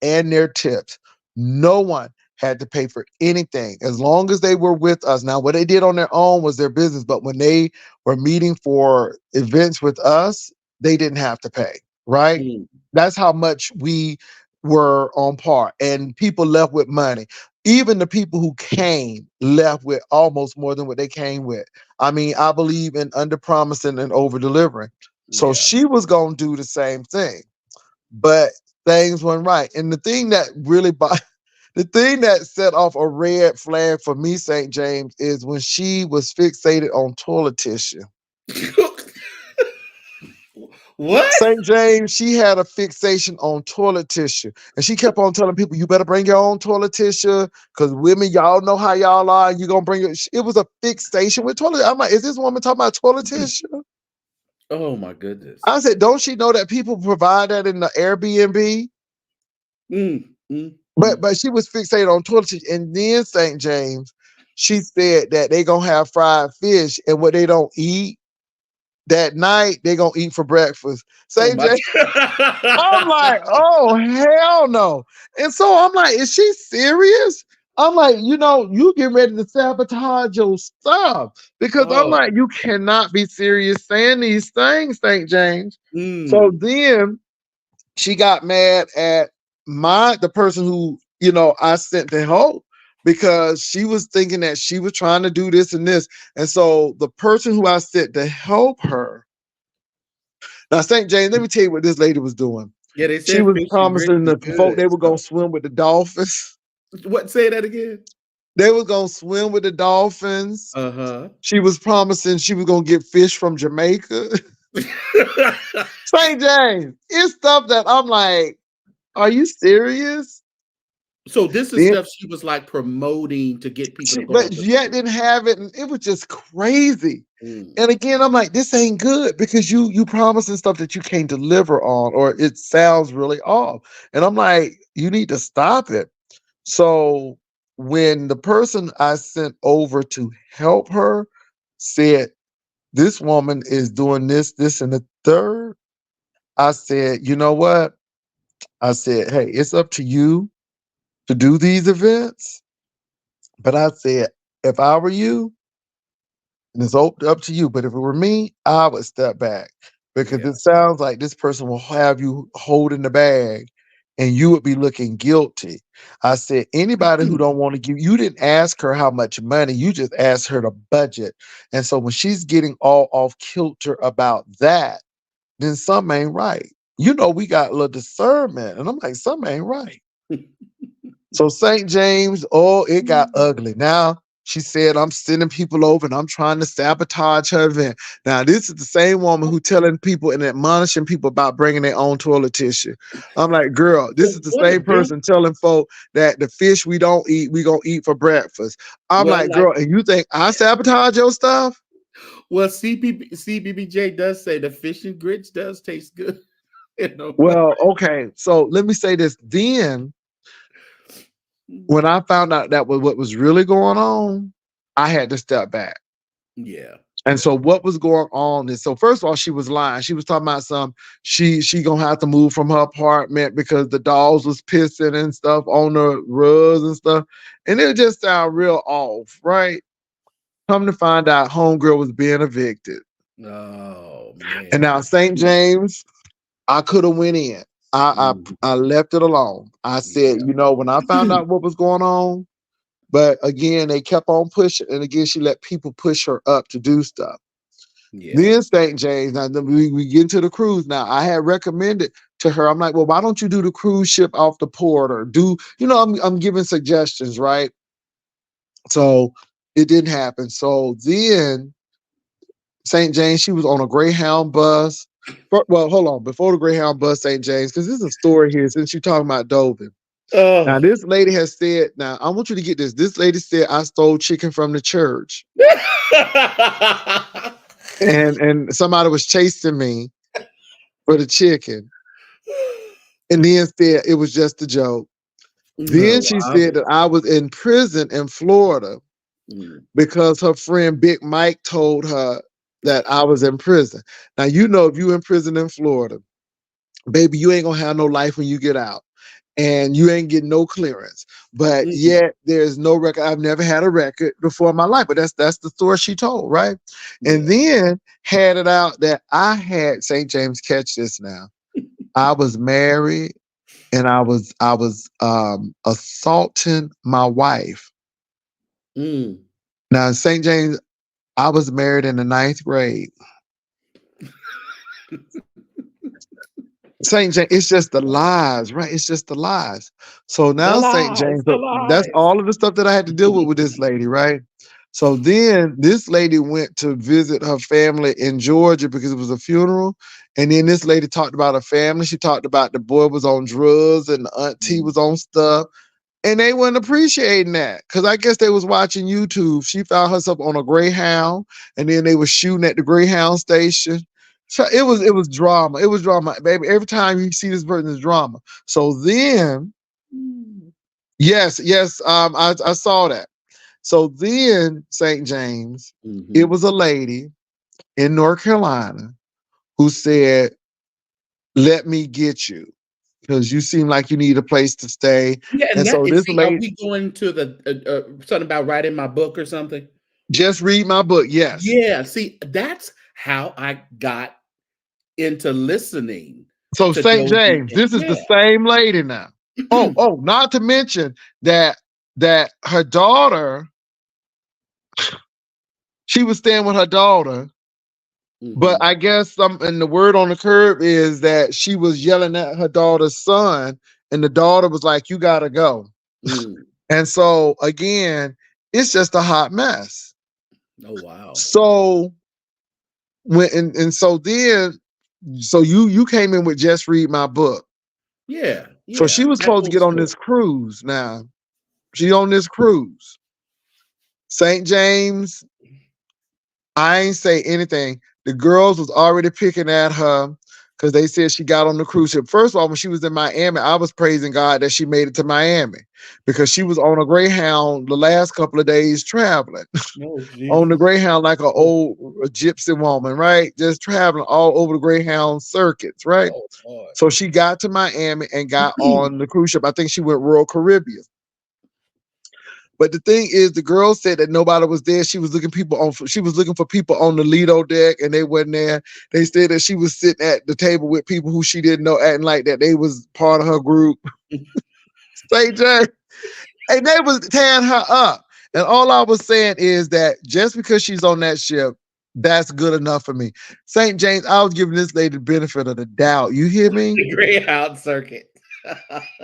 and their tips. No one had to pay for anything as long as they were with us. Now, what they did on their own was their business, but when they were meeting for events with us, they didn't have to pay, right? Mm. That's how much we were on par, and people left with money. Even the people who came left with almost more than what they came with. I mean, I believe in under promising and over delivering. So Yeah. she was going to do the same thing, but things went right. And the thing that really the thing that set off a red flag for me, St. James, is when she was fixated on toilet tissue. What? St. James, she had a fixation on toilet tissue. And she kept on telling people, you better bring your own toilet tissue because women, y'all know how y'all are. You going to bring it. It was a fixation with toilet. I'm like, is this woman talking about toilet tissue? Oh my goodness. I said, don't she know that people provide that in the Airbnb? Mm, mm, But mm. but she was fixated on toilet tissue. And then St. James, she said that they gonna have fried fish, and what they don't eat that night, they gonna eat for breakfast. Oh St. my James, I'm like, oh hell no. And so I'm like, is she serious? I'm like, you get ready to sabotage your stuff because I'm Oh. like, you cannot be serious saying these things, St. James. So Mm. then she got mad at the person who I sent to help because she was thinking that she was trying to do this and this. And so the person who I sent to help her, now St. James, let me tell you what this lady was doing. Yeah, they She said was fish and grits promising is the folk good. they were gonna So swim with the dolphins. what? Say that again. They were gonna swim with the dolphins. Uh She was promising she was gonna get fish from Jamaica. huh. St. James, it's stuff that I'm like, are you serious? So this is Then stuff she was like promoting to get people to go but on yet vacation. didn't have it, and it was just crazy. Mm. And again, I'm like, this ain't good because you promising stuff that you can't deliver on, or it sounds really off. And I'm like, you need to stop it. So when the person I sent over to help her said, this woman is doing this, this, and the third, I said, you know what? I said, hey, it's up to you to do these events. But I said, if I were you, and it's up to you. But if it were me, I would step back because Yeah. it sounds like this person will have you holding the bag and you would be looking guilty. I said, anybody who don't want to give, you didn't ask her how much money, you just asked her to budget. And so when she's getting all off kilter about that, then something ain't right. We got a little discernment. And I'm like, something ain't right. So St. James, oh, it got ugly. Now she said, I'm sending people over and I'm trying to sabotage her event. Now, this is the same woman who telling people and admonishing people about bringing their own toilet tissue. I'm like, girl, this is the What a same damn. person telling folk that the fish we don't eat, we gonna eat for breakfast. I'm Well, like, like, girl, and you think I sabotage your stuff? well, CBBJ does say the fish and grits does taste good. You know, but Well, okay. So let me say this. Then when I found out that was what was really going on, I had to step back. yeah. And so what was going on is, so first of all, she was lying. She was talking about she gonna have to move from her apartment because the dogs was pissing and stuff on the rugs and stuff. And it just sounded real off, right? Come to find out homegirl was being evicted. Oh And man. now St. James, I could have went in. I, Mhm. I I left it alone. I said, Yeah. when I found out what was going on, but again, they kept on pushing. And again, she let people push her up to do stuff. Yeah. Then St. James, now we get into the cruise. Now I had recommended to her, I'm like, well, why don't you do the cruise ship off the port or I'm giving suggestions, right? So it didn't happen. So then St. James, she was on a Greyhound bus. Well, hold on, before the Greyhound bus, St. James, because this is a story here since you're talking about Dovin. Oh. Now, this lady has said, now I want you to get this. This lady said, I stole chicken from the church. And somebody was chasing me for the chicken. And then said it was just a joke. Then No, she said I'm that I was in prison in Florida mm, because her friend Big Mike told her that I was in prison. Now, if you in prison in Florida, baby, you ain't gonna have no life when you get out. and you ain't getting no clearance. But Mm, yet there's no record. I've never had a record before in my life, but that's the story she told, right? And yeah. then had it out that I had St. James, catch this now. I was married and I was assaulting my wife. Mm. Now in St. James, I was married in the ninth grade. St. James, it's just the lies, right? It's just the lies. So The now St. lies, James, the so that's lies. all of the stuff that I had to deal with this lady, right? So then this lady went to visit her family in Georgia because it was a funeral. And then this lady talked about her family. She talked about the boy was on drugs and the auntie Mm, was on stuff. And they weren't appreciating that because I guess they was watching YouTube. She found herself on a Greyhound, and then they were shooting at the Greyhound station. So it was drama. It was drama, baby. Every time you see this person, is drama. So then, mm, yes, I saw that. So then, St. James, it mhm. was a lady in North Carolina who said, "Let me get you because you seem like you need a place to stay." Yeah, and And that so is this see, are lady we going to the something about writing my book or something? just read my book. Yes. Yeah, see, that's how I got into listening So to St. Josie James, and this is the yeah. same lady now. Not to mention that her daughter, she was staying with her daughter, but Mhm, I guess some and the word on the curb is that she was yelling at her daughter's son, and the daughter was like, "You gotta go." mm. And so again, it's just a hot mess. Oh, wow. So so you came in with just read my book. Yeah, So yeah, she was that supposed to whole get on story. this cruise now. She on this cruise. St. James, I ain't say anything. The girls was already picking at her because they said she got on the cruise ship. First of all, when she was in Miami, I was praising God that she made it to Miami because she was on a Greyhound the last couple of days traveling Oh, on the Jesus. Greyhound like an Oh, old gypsy woman, right? Just traveling all over the Greyhound circuits, right? oh, Lord. So she got to Miami and got on the cruise ship. I think she went Royal Caribbean. But the thing is, the girl said that nobody was there. She was looking people on. She was looking for people on the Lido deck, and they wasn't there. They said that she was sitting at the table with people who she didn't know, acting like that they was part of her group. Say, Jay, and they was tearing her up. And all I was saying is that just because she's on that ship, that's good enough for me. St. James, I was giving this lady the benefit of the doubt. You hear me? The Greyhound circuit.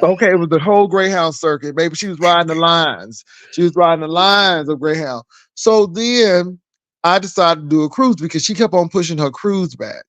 Okay, it was the whole Greyhound circuit. Maybe she was riding the lines. She was riding the lines of Greyhound. So then I decided to do a cruise because she kept on pushing her cruise back.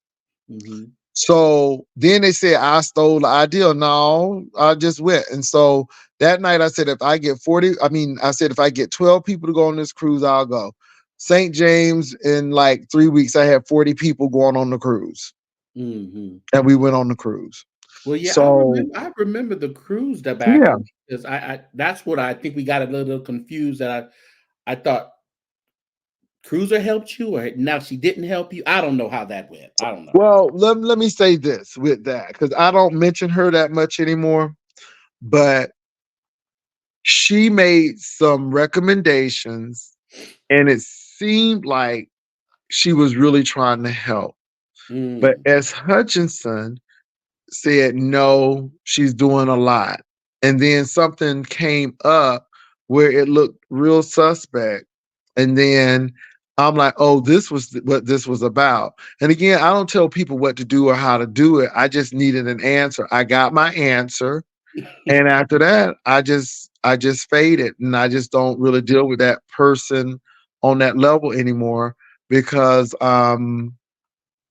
Mhm, So then they said I stole the idea. No, I just went. And so that night I said, if I get 40, I said, if I get 12 people to go on this cruise, I'll go. St. James, in like 3 weeks, I had 40 people going on the cruise. mhm. And we went on the cruise. Well, yeah, So I remember the cruise yeah. debacle because I that's what I think we got a little confused that I thought Cruiser helped you or now she didn't help you. I don't know how that went. I don't know. Well, let me say this with that, because I don't mention her that much anymore, but she made some recommendations and it seemed like she was really trying to help. But Mm, as Hutchinson said, no, she's doing a lot. And then something came up where it looked real suspect. And then I'm like, oh, this was what this was about. And again, I don't tell people what to do or how to do it. I just needed an answer. I got my answer. And after that, I just faded and I just don't really deal with that person on that level anymore because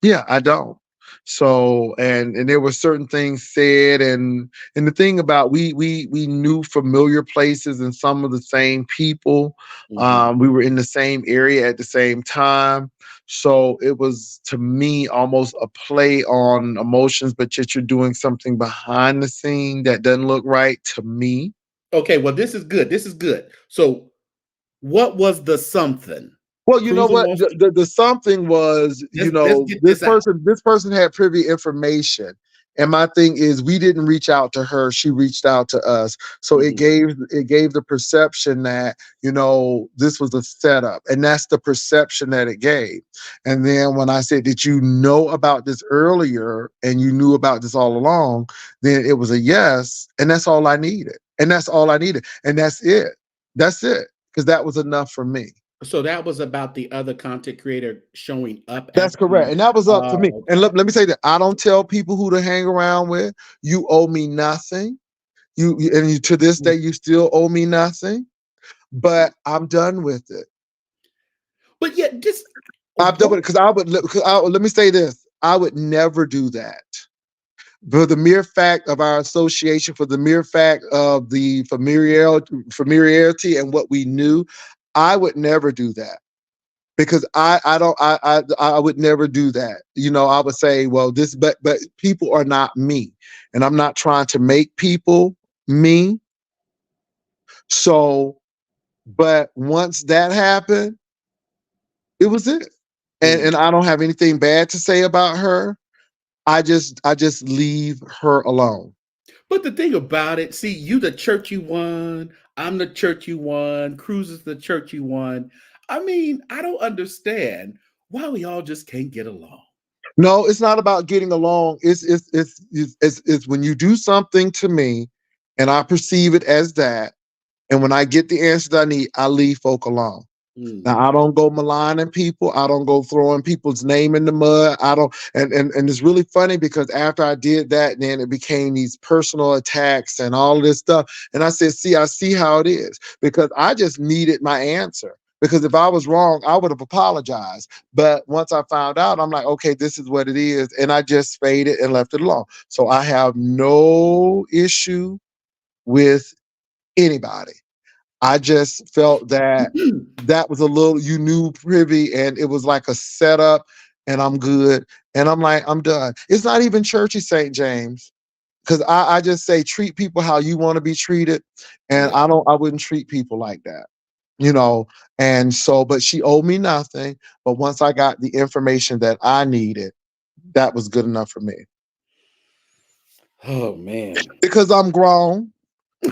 yeah, I don't. So and there were certain things said and the thing about we knew familiar places and some of the same people. mhm. We were in the same area at the same time. So it was to me almost a play on emotions, but yet you're doing something behind the scene that doesn't look right to me. Okay, well, this is good. This is good. So, what was the something? Well, you know Cruiser what? wants The something was, let's get this this out. person had privy information, And my thing is, we didn't reach out to her; she reached out to us. So Mhm. it gave the perception that this was a setup, and that's the perception that it gave. And then when I said, "Did you know about this earlier?" and you knew about this all along, then it was a yes, and that's all I needed, and that's all I needed, and that's it. That's it, because that was enough for me. So that was about the other content creator showing up That's at correct. the And that was up to me. oh, And okay. let me say that I don't tell people who to hang around with. You owe me nothing. To this day, you still owe me nothing. But I'm done with it. But yet just I'm done what with it let me say this. I would never do that. For the mere fact of our association, for the mere fact of the familiarity and what we knew, I would never do that. Because I would never do that. I would say, well, but people are not me, and I'm not trying to make people me. So, but once that happened, it was it, and mm. and I don't have anything bad to say about her. I just leave her alone. But the thing about it, see, you the church you won, I'm the church you won, Cruz is the church you won. I mean, I don't understand why we all just can't get along. No, it's not about getting along. It's when you do something to me, and I perceive it as that. And when I get the answers I need, I leave folk alone. Now Mm. I don't go maligning people. I don't go throwing people's name in the mud. I don't and it's really funny because after I did that, then it became these personal attacks and all this stuff. And I said, see, I see how it is because I just needed my answer. Because if I was wrong, I would have apologized. But once I found out, I'm like, okay, this is what it is. And I just faded and left it alone. So I have no issue with anybody. I just felt that that was a little you knew privy and it was like a setup and I'm good. And I'm like, I'm done. It's not even churchy St. James. Because I just say treat people how you want to be treated. And Yeah. I wouldn't treat people like that. You know, and so, but she owed me nothing. But once I got the information that I needed, that was good enough for me. Oh man. Because I'm grown,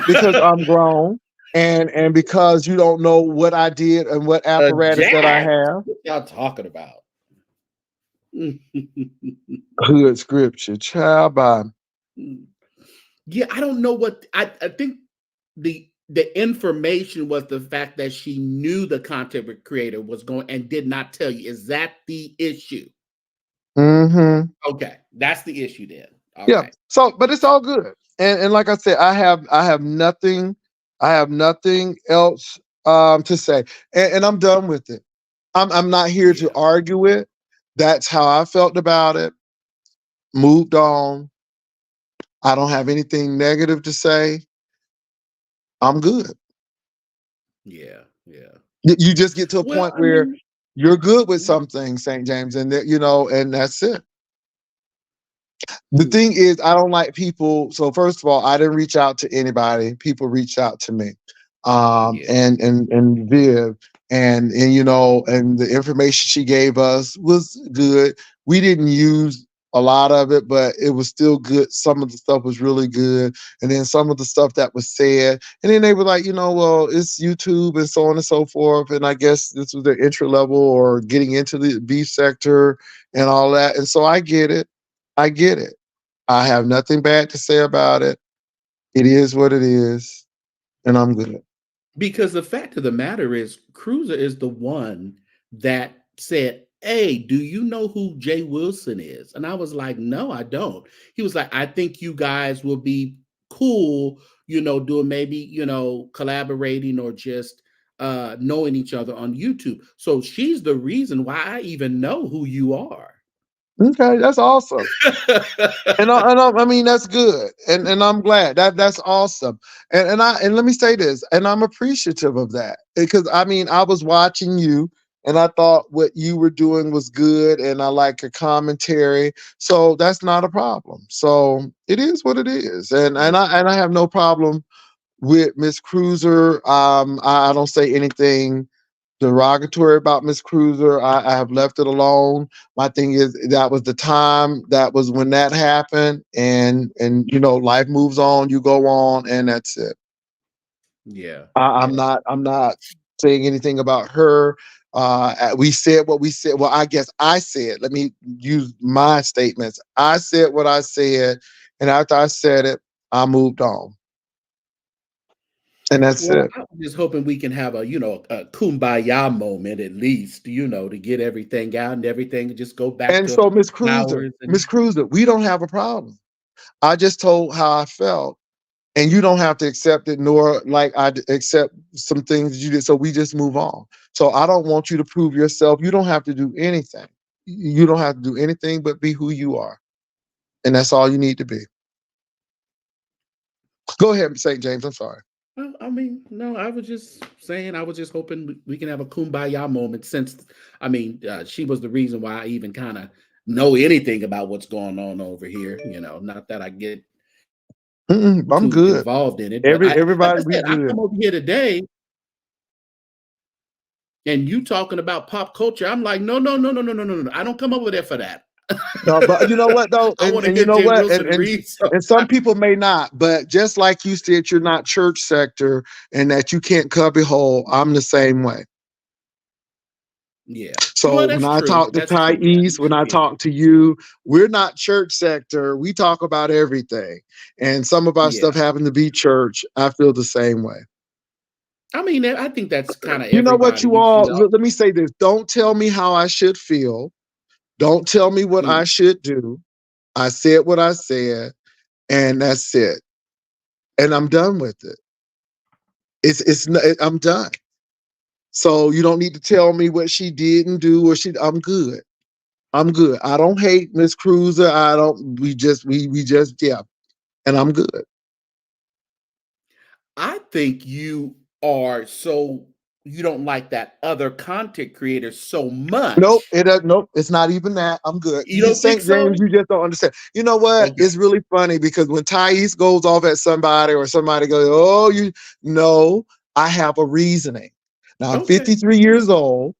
because I'm grown, and because you don't know what I did and what A apparatus that I jazz? have. What y'all talking about? Hood scripture, child by Yeah, I don't know what I think the information was the fact that she knew the content creator was going and did not tell you. Is that the issue? mm-hmm. Okay, that's the issue then. All Yeah. right. So, but it's all good. And like I said, I have nothing else to say. And I'm done with it. I'm not here to Yeah. argue it. That's how I felt about it. Moved on. I don't have anything negative to say. I'm good. Yeah. Yeah. You just get to a Well, point I where mean, you're good with something, St. James, and and that's it. The mm, thing is, I don't like people. So first of all, I didn't reach out to anybody. People reached out to me, yeah. and Viv, and the information she gave us was good. We didn't use a lot of it, but it was still good. Some of the stuff was really good, and then some of the stuff that was said, and then they were like, well, it's YouTube and so on and so forth. And I guess this was their entry level or getting into the beef sector and all that. And so I get it. I get it. I have nothing bad to say about it. It is what it is, and I'm good. Because the fact of the matter is, Cruiser is the one that said, "Hey, do you know who Jay Wilson is?" And I was like, "No, I don't." He was like, "I think you guys will be cool, doing maybe, collaborating or just knowing each other on YouTube." So she's the reason why I even know who you are. Okay, that's awesome. I mean that's good, and I'm glad that's awesome, and let me say this, and I'm appreciative of that because I mean I was watching you, and I thought what you were doing was good, and I like your commentary, so that's not a problem. So it is what it is, and I have no problem with Miss Cruiser. I don't say anything derogatory about Miss Cruiser. I have left it alone. My thing is that was the time. That was when that happened, and life moves on. You go on, and that's it. Yeah, I'm yeah. not. I'm not saying anything about her. We said what we said. Well, I guess I said. Let me use my statements. I said what I said, and after I said it, I moved on, and that's Well, it. I'm just hoping we can have a kumbaya moment at least, to get everything out and everything and just go back And to so, flowers Miss and Cruiser, we don't have a problem. I just told how I felt, and you don't have to accept it, nor like accept some things you did. So we just move on. So I don't want you to prove yourself. You don't have to do anything. You don't have to do anything but be who you are, and that's all you need to be. Go ahead, St. James. I'm sorry. well, I mean, no, I was just saying, I was just hoping we can have a kumbaya moment since, she was the reason why I even kind of know anything about what's going on over here. Not that I get I'm too good. involved in it, but like I Everybody, we said, I good. come over here today and you talking about pop culture. I'm like, no, no, no, no, no, no, no, no. I don't come over there for that. No, but you know what though, I and want to and you hear know Jay what, Wilson read something. and some people may not, but just like you said, you're not church sector, and that you can't cubby hole. I'm the same way. Yeah. So Well, when that's I true. talk to That's Ty true. I East, mean, when some I people. talk to you, we're not church sector. We talk about everything, and some of our stuff Yeah. happen to be church. I feel the same way. I think that's kind of You know what, everybody. you all? Let me say this: don't tell me how I should feel. Don't tell me what I Mm, should do. I said what I said, and that's it. And I'm done with it. I'm done. So you don't need to tell me what she didn't do or she. I'm good. I'm good. I don't hate Miss Cruiser. I don't. We just yeah, and I'm good. I think you don't like that other content creator so Nope, much. nope. It's not even that. I'm good. You You don't think St. James, so? you just don't understand. You know what? Okay. It's really funny because when Thais goes off at somebody or somebody goes, "Oh, you know," I have a reasoning. Now I'm Okay. 53 years old.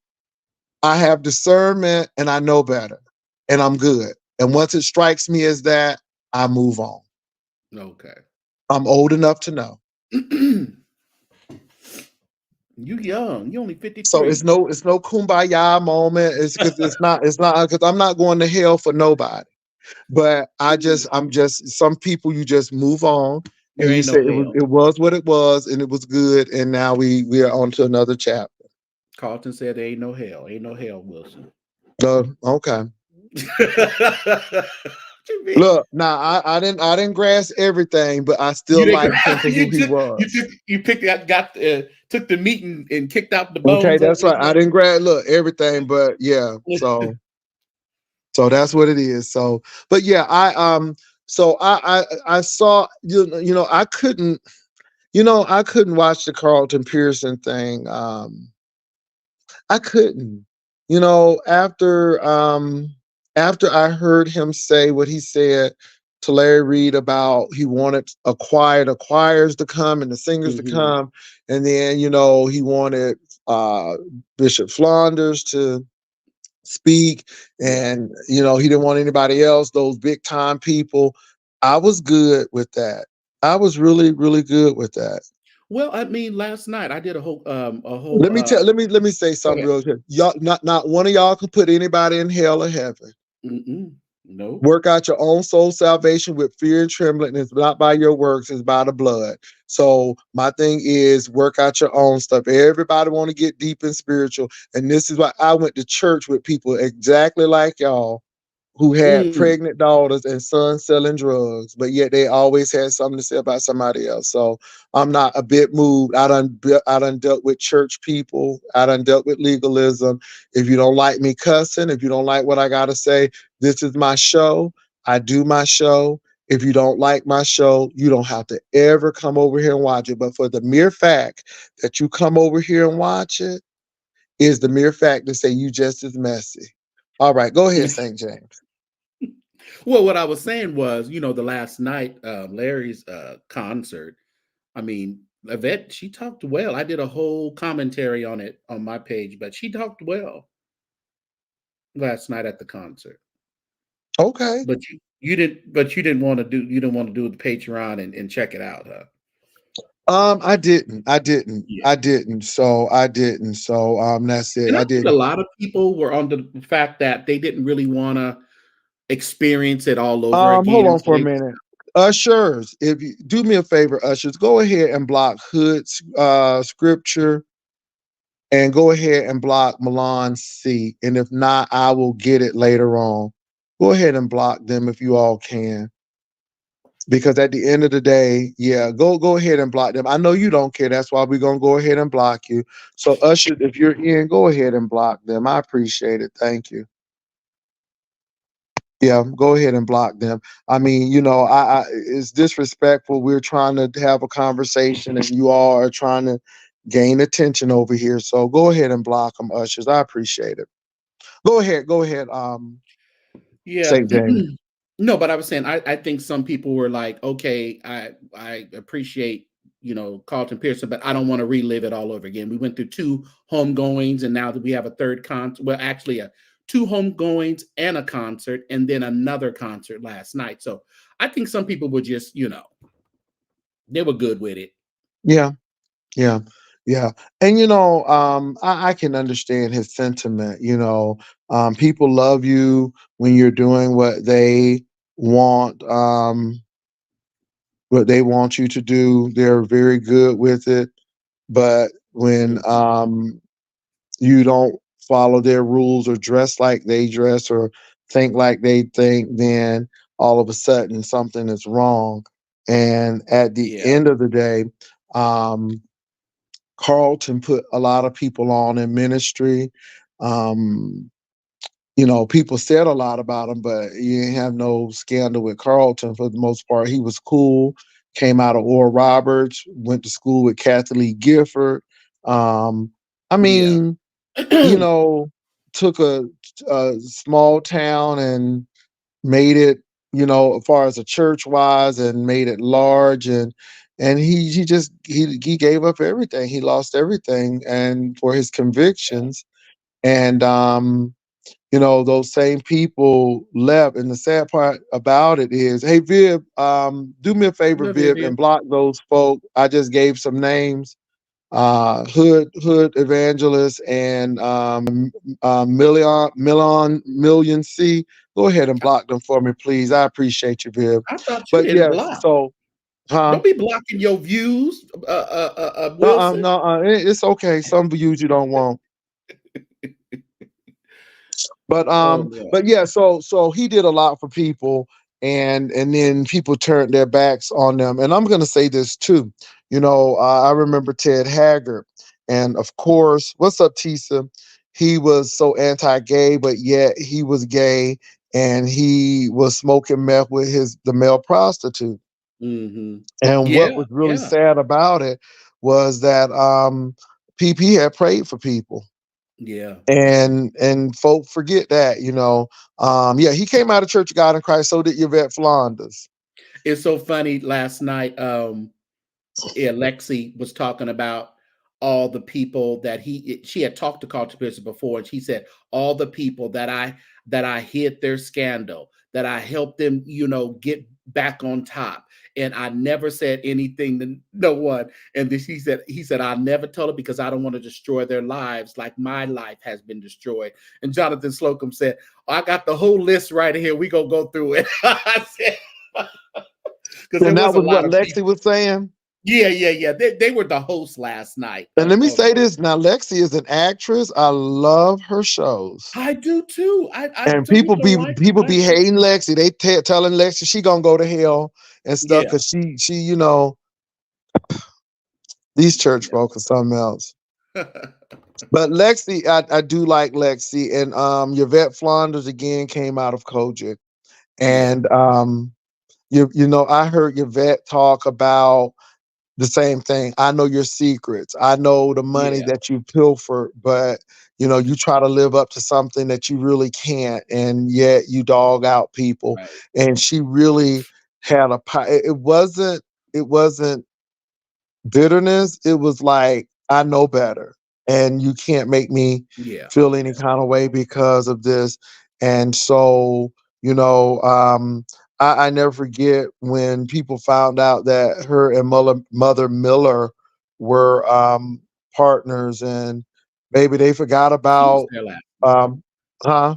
I have discernment and I know better, and I'm good. And once it strikes me as that, I move on. Okay. I'm old enough to know. You young. You only So 53. it's no kumbaya moment. It's not because I'm not going to hell for nobody. But I'm just some people you just move on There and you ain't say no it hell. was what it was and it was good and now we are on to another chapter. Carlton said there ain't no hell. Ain't no hell, Wilson. Okay. What you mean? Look, now I didn't grasp everything, but I You still didn't. liked him for who You he took. You was. took. You picked. Got. Took the meat and kicked out the Okay, bones over that's his right. I didn't leg. grasp look everything, but yeah. So that's what it is. So, but yeah, I saw I couldn't watch the Carlton Pearson thing. I couldn't. After I heard him say what he said to Larry Reed about he wanted the choirs to come and the singers to Hmm. come, and then he wanted uh, Bishop Flanders to speak, Yeah. and he didn't want anybody else, those big time people. I was good with that. I was really, really good with that. Well, last night I did a whole. A whole. Let me say Go something ahead. real quick. Y'all, not one of y'all can put anybody in hell or heaven. Mm-mm. Nope. Work out your own soul salvation with fear and trembling. And it's not by your works, it's by the blood. So my thing is work out your own stuff. Everybody want to get deep and spiritual. And this is why I went to church with people exactly like y'all who had Mm. pregnant daughters and sons selling drugs, but yet they always had something to say about somebody else. So I'm not a bit moved. I done dealt with church people. I done dealt with legalism. If you don't like me cussing, if you don't like what I gotta say, this is my show. I do my show. If you don't like my show, you don't have to ever come over here and watch it. But for the mere fact that you come over here and watch it, is the mere fact to say you just as messy. All right, go ahead, St. James. Well, what I was saying was, the last night, Larry's concert. Yvette, she talked well. I did a whole commentary on it on my page, but she talked well last night at the concert. Okay. But you didn't want to do the Patreon and check it out, huh? I didn't. I didn't. Yeah. I didn't. So I didn't. So that's it. And I I think a didn't. lot of people were on the fact that they didn't really want to experience it all over Hold again. on So for a they just, minute. Ushers, if you do me a favor, ushers, go ahead and block Hood's scripture and go ahead and block Milan's C. And if not, I will get it later on. Go ahead and block them if you all can. Because at the end of the day, yeah, go ahead and block them. I know you don't care. That's why we're gonna go ahead and block you. So Usher, if you're in, go ahead and block them. I appreciate it. Thank you. Yeah, go ahead and block them. I mean, it's disrespectful. We're trying to have a conversation, and you all are trying to gain attention over here. So go ahead and block them, ushers. I appreciate it. Go ahead. yeah. Saint James. No, but I was saying I think some people were like, okay, I appreciate Carlton Pearson, but I don't want to relive it all over again. We went through two homegoings, and now that we have a third concert, well, actually, two homegoings and a concert, and then another concert last night. So I think some people were just they were good with it. Yeah, yeah, yeah. And I can understand his sentiment. People love you when you're doing want. What they want you to do. They're very good with it. But when Mhm. you don't follow their rules or dress like they dress or think like they think, then all of a sudden something is wrong. And at the Yeah, end of the day, um, Carlton put a lot of people on in ministry. Um, people said a lot about him, but you didn't have no scandal with Carlton for the most part. He was cool, came out of Oral Roberts, went to school with Kathleen Gifford. I yeah, mean, you know, took a small town and made it, as far as a church wise, and made it large, and he gave up everything. He lost everything and for his convictions. And those same people left. And the sad part about it is, hey Viv, do me a favor, love you, Viv, Viv. and block those folk. I just gave some names. Hood Evangelist and Million C. Go ahead and block them for me, please. I appreciate you, Viv. I thought you But didn't yes, block. so huh? Don't be blocking your views, Wilson. No, it's okay. Some views you don't want. But Oh no. yeah, so he did a lot for people, and then people turned their backs on them. And I'm gonna say this too. I remember Ted Haggard, and of course, what's up, Tisa? He was so anti-gay, but yet he was gay, and he was smoking meth with the male prostitute. Hmm. And what Yeah, was really yeah, sad about it was that PP had prayed for people, yeah. and folk forget that. Yeah, he came out of Church of God in Christ. So did Yvette Flanders. It's so funny. Last night, yeah, Lexi was talking about all the people that she had talked to Carlton Pearson before, and she said all the people that I hid their scandal, that I helped them, get back on top, and I never said anything to no one. And then he said I never told her because I don't want to destroy their lives like my life has been destroyed. And Jonathan Slocum said, I got the whole list right here. We gonna go through it. I said because there And that was a was what lot of Lexi people. was saying. Yeah, yeah, yeah. They were the hosts last night And let me of say this now, Lexi is an actress. I love her shows. I do too. And Some people don't like her, people but I be do. hating Lexi. They telling Lexi she gonna go to hell and stuff Yeah, because she these church folk are something else. yeah. But Lexi, I do like Lexi, and Yvette Flanders again came out of Kojic, Yeah, and I heard Yvette talk about the same thing. I know your secrets. I know the money yeah. that you pilfer, but you try to live up to something that you really can't, and yet you dog out people. Right. And she really had a. It wasn't. It wasn't bitterness. It was like, I know better, and you can't make me Yeah. feel any kind of way because of this. And so, you know, I never forget when people found out that her and Mother Miller were partners, and baby, they forgot She was about there last night. um, huh?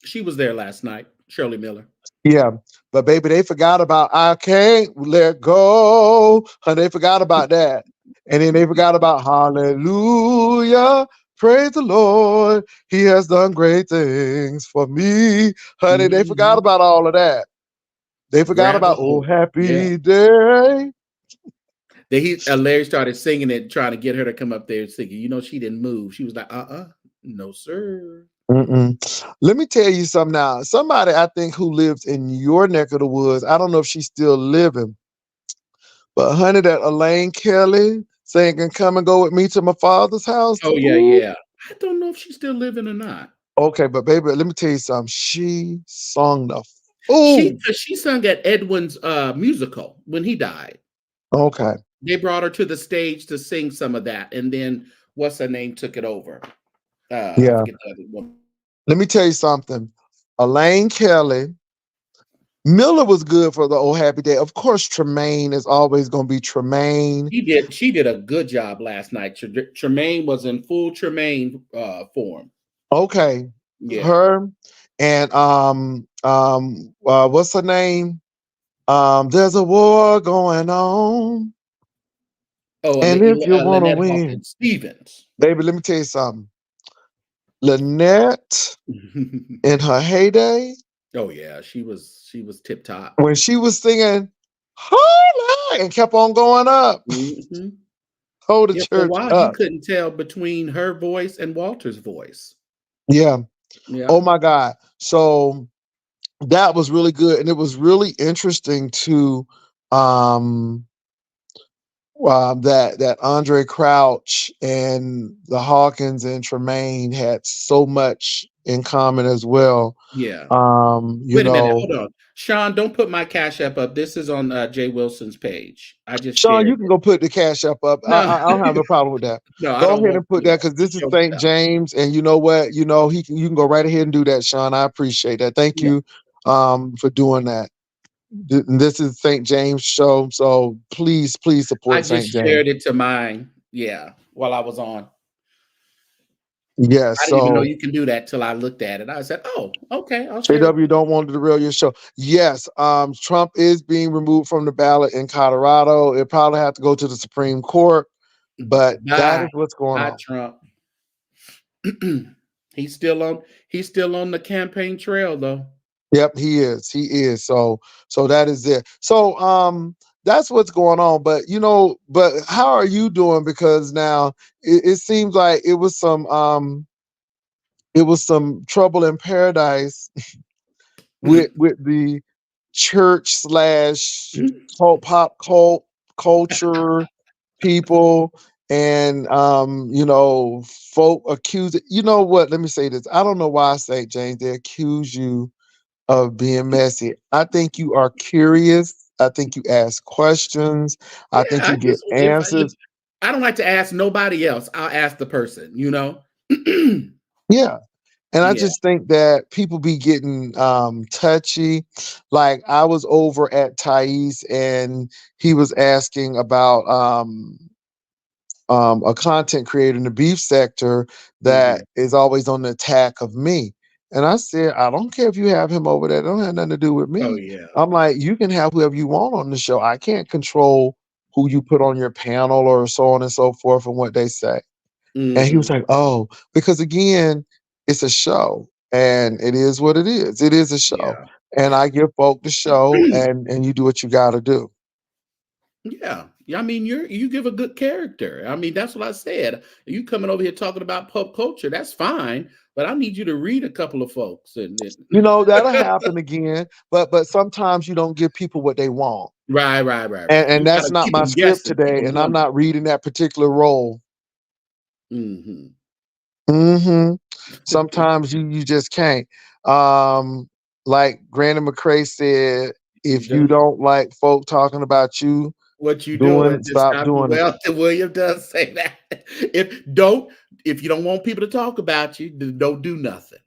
She was there last night, Shirley Miller. Yeah, but baby, they forgot about I can't let go. Honey, they forgot about that. And then they forgot about hallelujah. Praise the Lord. He has done great things for me. Honey, they forgot Mhm. about all of that. They forgot Grab a about oh hold. Yeah. happy day. Then Larry started singing it, trying to get her to come up there and sing it. You know, she didn't move. She was like, no, sir. Mm-mm. Let me tell you something now. Somebody I think who lives in your neck of the woods, I don't know if she's still living, but honey, that Elaine Kelly saying can come and go with me to my father's house. Oh, yeah, Ooh. yeah. I don't know if she's still living or not. Okay, but baby, let me tell you something. She sung the She fool. 'Cause she sung at Edwin's musical when he died. Okay. They brought her to the stage to sing some of that, and then what's her name took it over. I Yeah. forget the other woman. Let me tell you something. Elaine Kelly, Miller was good for the old happy day. Of course, Tremaine is always gonna be Tremaine. She did a good job last night. Tremaine was in full Tremaine form. Okay. Yeah. Her and what's her name? There's a war going on. Oh, And if you wanna Lynette win, Hawkins Stevens. baby, let me tell you something. Lynette in her heyday, Oh yeah, she was tip top. when she was singing "Holla" and kept on going up, Mhm. hold the Yeah, for a church while you up. couldn't tell between her voice and Walter's voice. Yeah. Yeah. Oh my God. So that was really good. And it was really interesting to um that Andre Crouch and the Hawkins and Tremaine had so much in common as well. Yeah. You Wait a minute, know, hold on. Sean, don't put my Cash App up. This is on Jay Wilson's page. I just Sean, you shared can it. go put the cash up. No, I don't have no problem with that. no, I Go don't ahead want and put to do that that. because this It's is your St. stuff. James, and you know what? You know you can go right ahead and do that, Sean. I appreciate that. Thank Yeah. you for doing that. This is St. James show, so please I support just St. James. shared it to mine. Yeah, while I was on. Yes, I didn't even know so you can do that till I looked at it. I said, "Oh, okay, I'll share it." JW don't want to derail your show. Yes, Trump is being removed from the ballot in Colorado. It probably have to go to the Supreme Court, but that Bye. is what's going Bye, on. Trump. he's still on he's still on the campaign trail though. Yep, he is. He is. So that is it. So that's what's going on. But you know, but how are you doing? Because now it seems like it was some trouble in paradise with the church slash pop cult culture people, and you know, folk accuse it. You know what, let me say this. I don't know why, St. James, they accuse you of being messy. I think you are curious. I think you ask questions. I think Yeah, I you get just if answers. I don't like to ask nobody else. I'll ask the person, you know? Yeah. And I Yeah. just think that people be getting touchy. Like I was over at Thais and he was asking about a content creator in the beef sector that Mhm. is always on the attack of me. And I said, I don't care if you have him over there. It don't have nothing to do with Oh, me. yeah. I'm like, you can have whoever you want on the show. I can't control who you put on your panel or so on and so forth and what they say. And he was Mhm. like, oh, because again, it's a show and it is what it is. It is a show. Yeah. And I give folk the show and you do what you gotta do. Yeah. Yeah, I mean, you give a good character. I mean, that's what I said. You coming over here talking about pop culture, that's fine, but I need you to read a couple of folks and You know, that'll happen again, but sometimes you don't give people what they want. Right, right, right, And right. and You that's gotta not keep my them script guessing, keep today, them and I'm wondering. not reading that particular role. Mhm. Mhm. Sometimes you just can't. Like Granny McCrae said, You if you don't don't like folk talking about you, What you doing to Stop stop your doing it. wealth? And William does say that. If you don't want people to talk about you, then don't do nothing.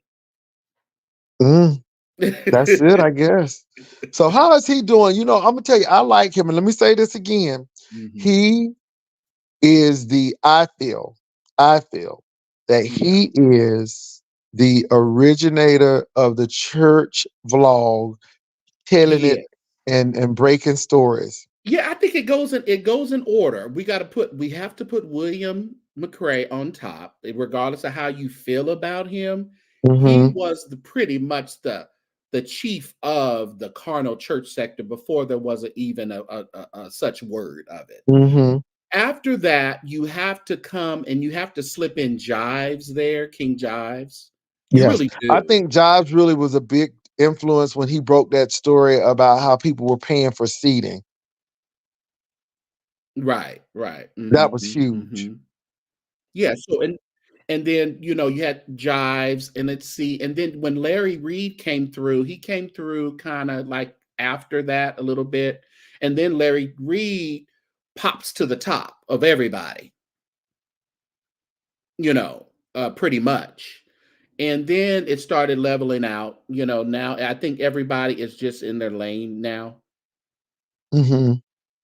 Mm, that's it, I guess. So how is he doing? I'm gonna tell you, I like him, and let me say this again. Mhm. He is I feel that Yeah. he is the originator of the church vlog, telling He it is. and breaking stories. Yeah, I think it goes in order. We have to put William McRae on top, regardless of how you feel about him. He Hmm. was pretty much the chief of the carnal church sector before there was even a such word of it. Hmm. After that, you have to come and you have to slip in Jives there, King Jives. You Yes, really I do. think Jobs really was a big influence when he broke that story about how people were paying for seating. Right, right. That was Mhm, huge. mhm. Yeah, and then, you had Jives, and let's see, and then when Larry Reed came through, he came through kinda, like, after that a little bit, and then Larry Reed pops to the top of everybody, pretty much, and then it started leveling out, now I think everybody is just in their lane now, Hmm.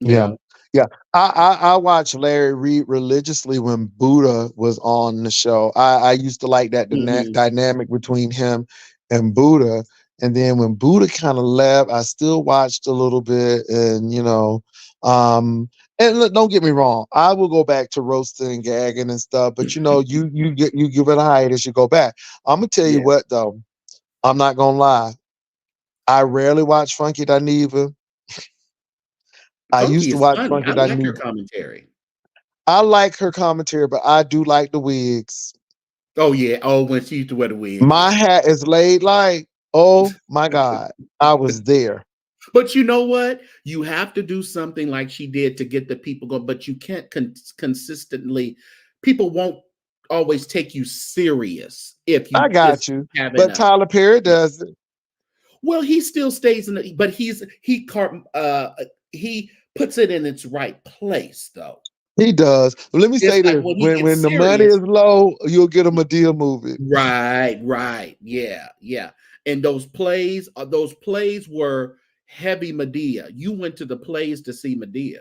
you Yeah. know? Yeah. I watched Larry Reed religiously when Buddha was on the show. I used to like that Mhm. dynamic between him and Buddha. And then when Buddha kind of left, I still watched a little bit, um and look, don't get me wrong, I will go back to roasting and gagging and stuff, but you give it a hiatus, you go back. I'm gonna tell you Yeah. what though, I'm not gonna lie. I rarely watch Funky Dineva. I used Funky to is watch funny, Funky I like her Dineva. commentary. I like her commentary, but I do like the wigs. Oh, yeah, oh, when she used to wear the wig, My yeah. hat is laid like, oh my God, I was there. But you know what? You have to do something like she did to get the people going, but you can't consistently. People won't always take you serious if you I got just you. having But a. Tyler Perry does it. Well, he still stays in the, but he puts it in its right place though. He does. Let me It's say like this: when he when gets the money serious, is low, you'll get a Medea movie. right, right, yeah, yeah. And those plays were heavy Medea. You went to the plays to see Medea.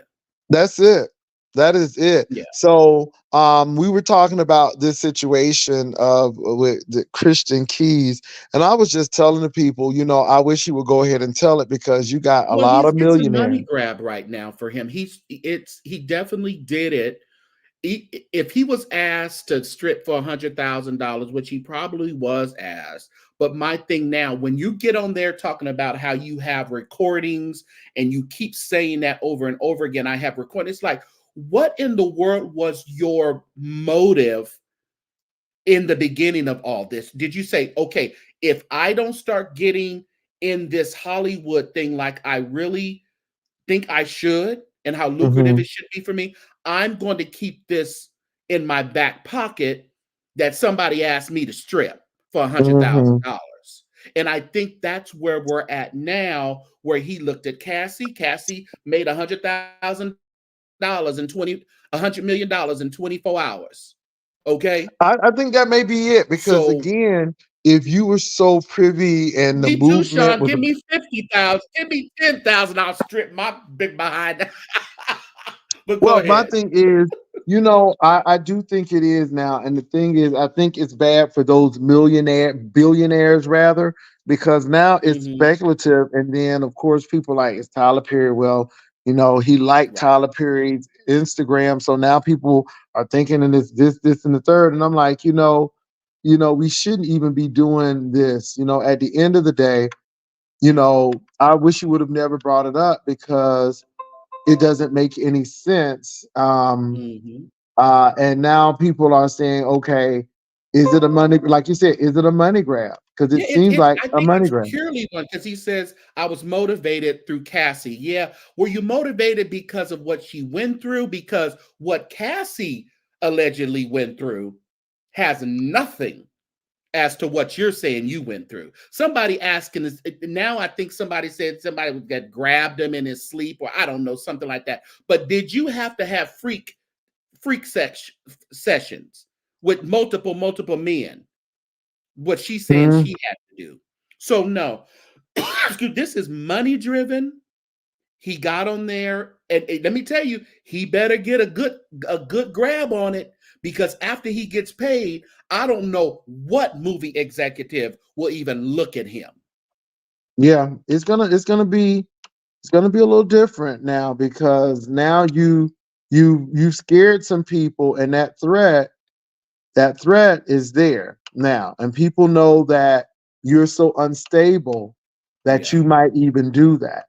That's it. That is it. Yeah. So we were talking about this situation of with the Christian Keys, and I was just telling the people, I wish he would go ahead and tell it because you got a Well, lot of it's a money millionaires. grab right now for him. He definitely did it. If he was asked to strip for $100,000, which he probably was asked, but my thing now, when you get on there talking about how you have recordings and you keep saying that over and over again, I have recordings. It's like, what in the world was your motive in the beginning of all this? Did you say, okay, if I don't start getting in this Hollywood thing like I really think I should and how lucrative Hmm. it should be for me, I'm going to keep this in my back pocket that somebody asked me to strip for Hmm. $100,000. And I think that's where we're at now, where he looked at Cassie. Cassie made $100,000 in $100 million in 24 hours. Okay. I think that may be it because So again, if you were so privy and the me too, movement Sean. was Give me 50,000. Give me 10,000. I'll strip my big behind. But go well, my ahead. thing is, I do think it is now. And the thing is, I think it's bad for those billionaires rather, because now it's Hmm. speculative. And then, of course, people like, it's Tyler Perry. Well, he liked Right. Tyler Perry's Instagram. So now people are thinking and this, and the third. And I'm like, we shouldn't even be doing this. At the end of the day, I wish you would have never brought it up because it doesn't make any sense. Hmm. And now people are saying, okay, is it a money, like you said, is it a money grab? Because it Yeah, seems like I a think money it's grab. purely one because he says I was motivated through Cassie. Yeah, were you motivated because of what she went through? Because what Cassie allegedly went through has nothing as to what you're saying you went through. Somebody asking this now, I think somebody said somebody that grabbed him in his sleep, or I don't know, something like that. But did you have to have sessions with multiple men? What she's saying Mhm. she had to do. So no, this is money driven. He got on there, and let me tell you, he better get a good grab on it, because after he gets paid, I don't know what movie executive will even look at him. Yeah, it's gonna be a little different now because now you scared some people, and that threat is there now, and people know that you're so unstable that Yeah. you might even do that.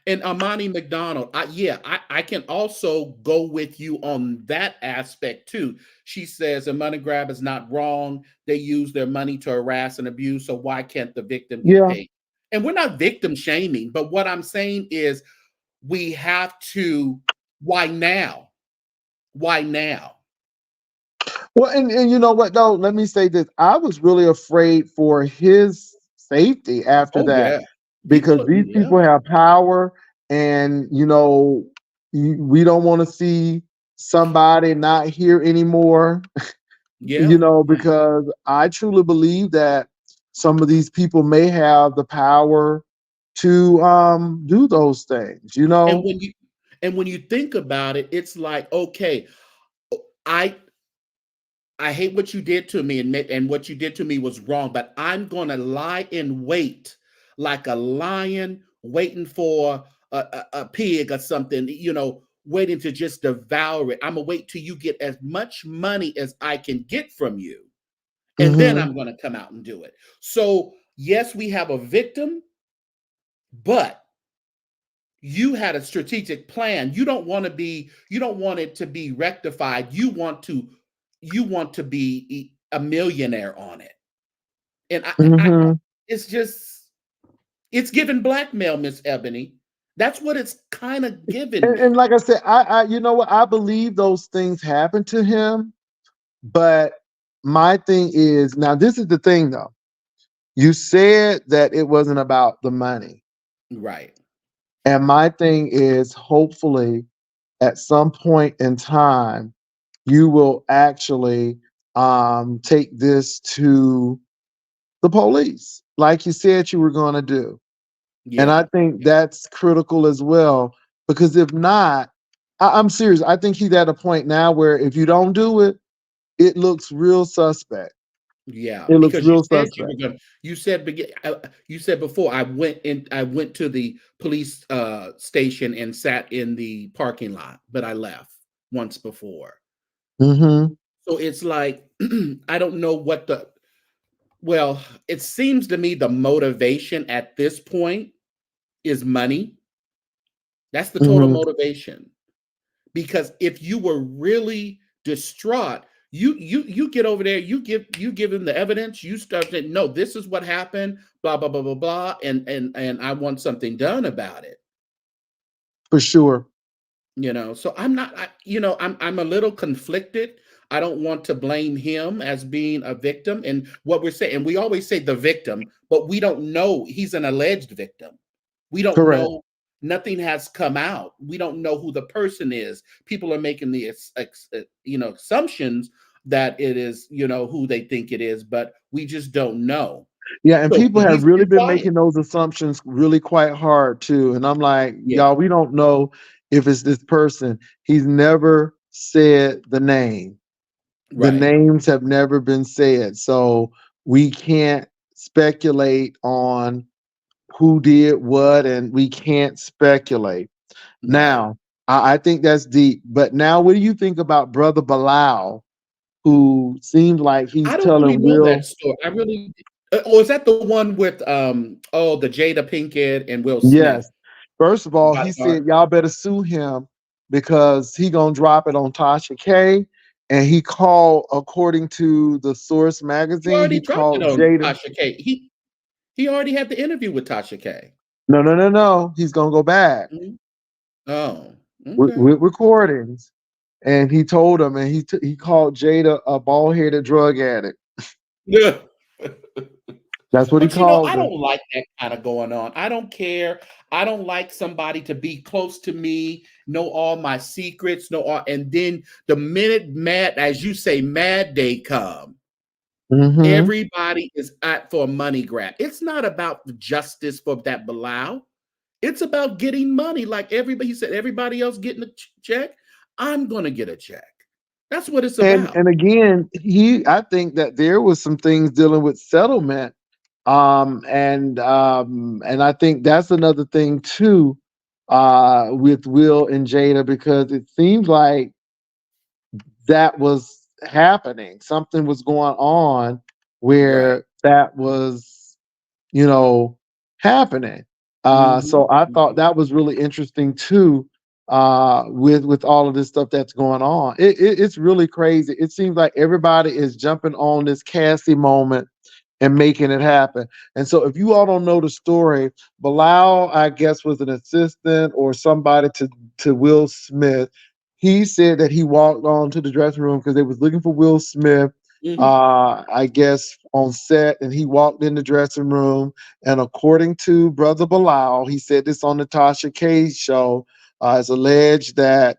And Amani McDonald, I can also go with you on that aspect too. She says a money grab is not wrong. They use their money to harass and abuse, so why can't the victim get Yeah. paid? And we're not victim shaming, but what I'm saying is we have to. Why now? Why now? Well, and you know what though? Let me say this. I was really afraid for his safety after Oh that yeah, because these yeah, people have power, and we don't want to see somebody not here anymore. yeah, yeah. Because I truly believe that some of these people may have the power to do those things. And when you think about it, it's like, okay, I I hate what you did to me, and what you did to me was wrong, but I'm going to lie in wait like a lion waiting for a pig or something, waiting to just devour it. I'm going to wait till you get as much money as I can get from you. And then Hmm. I'm going to come out and do it. So, yes, we have a victim, but you had a strategic plan. You don't want it to be rectified. You want to be a millionaire on it. And Hmm. it's just, it's given blackmail, Miss Ebony. That's what it's kind of given And me. like I said, you know what? I believe those things happen to him. But my thing is, now this is the thing though. You said that it wasn't about the money. Right. And my thing is, hopefully, at some point in time, you will actually take this to the police, like you said you were going to do. And Yeah. I think that's critical as well, because if not, I'm serious. I think he's at a point now where if you don't do it, it looks real suspect. Yeah, It looks because you real said you were suspect. going to, you said before, I went to the police station and sat in the parking lot, but I left once before. Hmm. So it's like I don't know what the well, it seems to me the motivation at this point is money. That's the total Hmm. motivation. Because if you were really distraught, you get over there, you give him the evidence, you start saying, no, this is what happened, blah blah blah blah blah, and I want something done about it. For sure. So I'm not, I'm a little conflicted. I don't want to blame him as being a victim, and what we're saying, and we always say the victim, but we don't know, he's an alleged victim. We don't Correct. know. Nothing has come out. We don't know who the person is. People are making the assumptions that it is, who they think it is, but we just don't know. Yeah, and So people have he's really been been quiet. making those assumptions really quite hard too. And I'm like, Yeah, y'all, we don't know if it's this person. He's never said the name. The right. names have never been said. So we can't speculate on who did what, and we can't speculate. No, Now, I think that's deep. But now, what do you think about Brother Bilal, who seems like he's I don't really telling know that real? story. I really. Oh, is that the one with the Jada Pinkett and Will Smith Yes. First of all, he bodyguard? said y'all better sue him because he gonna drop it on Tasha K. And he called, according to the Source He magazine, already he dropped it called on Jada. Tasha K. He already had the interview with Tasha K. No, no, no, no. He's gonna go back Mhm. Oh, with, okay. with recordings. And he told him, and he called Jada a bald headed drug addict. Yeah. That's what he But, you know, calls I her. don't like that kinda going on. I don't care. I don't like somebody to be close to me, know all my secrets, know all and then the minute mad as you say, mad day come, Hmm. everybody is out for a money grab. It's not about the justice for that Bilal. It's about getting money like everybody he said, "Everybody else getting a check, I'm gonna get a check." That's what it's about. And again, I think that there was some things dealing with settlement, and I think that's another thing too, with Will and Jada, because it seems like that was happening. Something was going on Right. where that was, you know, happening. Mhm, So I thought mhm. that was really interesting too, with all of this stuff that's going on. It's really crazy. It seems like everybody is jumping on this Cassie moment and making it happen. And so, if you all don't know the story, Bilal, I guess, was an assistant or somebody to Will Smith. He said that he walked on to the dressing room because they was looking for Will Smith. Mhm. I guess on set, and he walked in the dressing room. And according to Brother Bilal, he said this on the Tasha K show. It's alleged that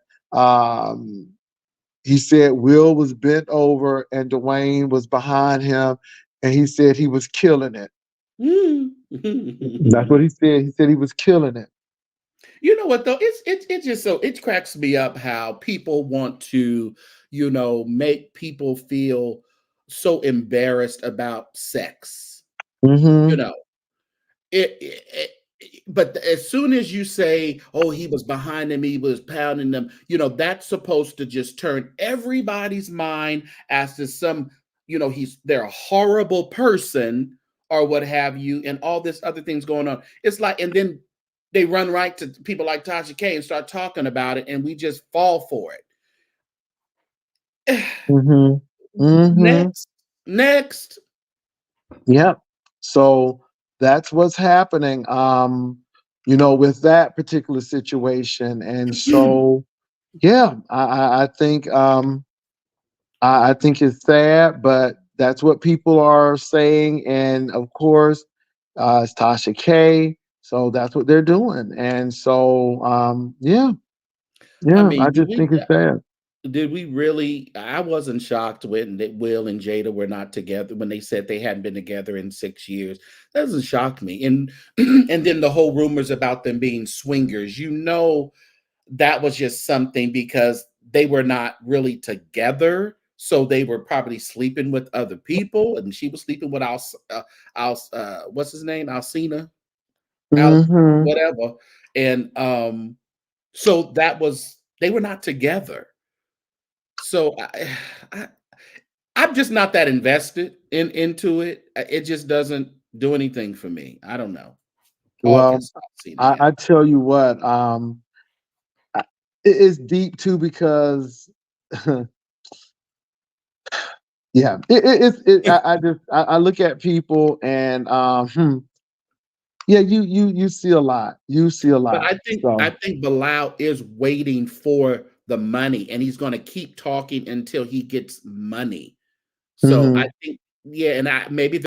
he said Will was bent over and Dwayne was behind him, and he said he was killing it. That's what Mm. he said. He said he was killing it. You know what though? It's just so it cracks me up how people want to, make people feel so embarrassed about sex. You Mm-hmm. know, but as soon as you say, "Oh, he was behind them, he was pounding them," that's supposed to just turn everybody's mind as to they're a horrible person or what have you, and all this other things going on. It's like, and then they run right to people like Tasha K and start talking about it, and we just fall for it. Mm-hmm. Mm-hmm. Next, next. Yep. So that's what's happening. With that particular situation. And so yeah, I think I think it's sad, but that's what people are saying. And of course, it's Tasha K. So that's what they're doing. And so, yeah, I yeah, I mean, just think it's sad. did we really? I wasn't shocked when that Will and Jada were not together when they said they hadn't been together in 6 years. That doesn't shock me. And and then the whole rumors about them being swingers. That was just something because they were not really together. So they were probably sleeping with other people, and she was sleeping with what's his name, Alcina, Al, Hmm. whatever. And so that was they were not together. So I I'm just not that invested into it. It just doesn't do anything for me. I don't know. Oh, okay, Well, stop seeing it. Yeah. I tell you what, I- it is deep too because, yeah, I just I look at people and yeah, you see a lot. You see a But lot. I So. think Bilal is waiting for the money, and he's going to keep talking until he gets money. So I Mhm. think, yeah, and I maybe